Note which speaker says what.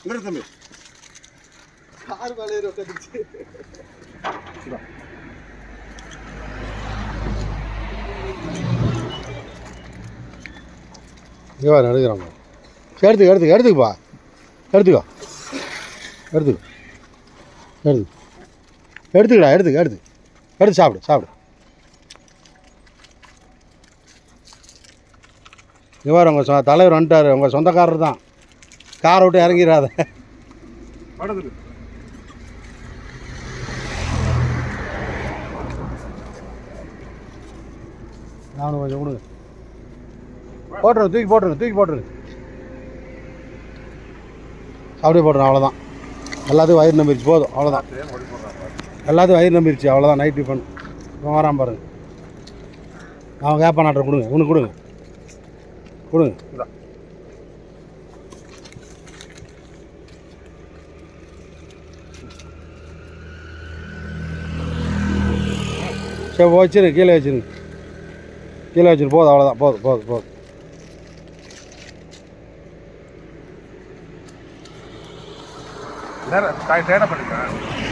Speaker 1: இந்த தம்பி கார் மேலே உட்காந்துச்சு.
Speaker 2: இங்கே வர எடுக்கிறாங்க. எடுத்துக்கப்பா எடுத்துக்கோ எடுத்துக்கடா எடுத்து சாப்பிடு. இங்கே வர உங்கள் தலைவர் வந்துட்டார். உங்கள் சொந்தக்காரர் தான். காரை விட்டு இறங்கிடாத. நானும் கொஞ்சம் கொடுங்க. தூக்கி போட்டுருங்க. அப்படியே போட்டுறேன். அவ்வளோதான். எல்லாத்துக்கும் வயிறு நம்பிருச்சு. போதும். அவ்வளோதான். எல்லாத்துக்கும் வயிறு நம்பிருச்சு. அவ்வளோதான். நைட் டிஃபன் இப்போ வரான் பாருங்க. அவன் கேப்பா நாட்டை கொடுங்க. சரி வச்சிருங்க. கீழே வச்சிரு. போதும். அவ்வளோதான். போதும்.
Speaker 1: நேரம் பண்ணிக்கிறேன்.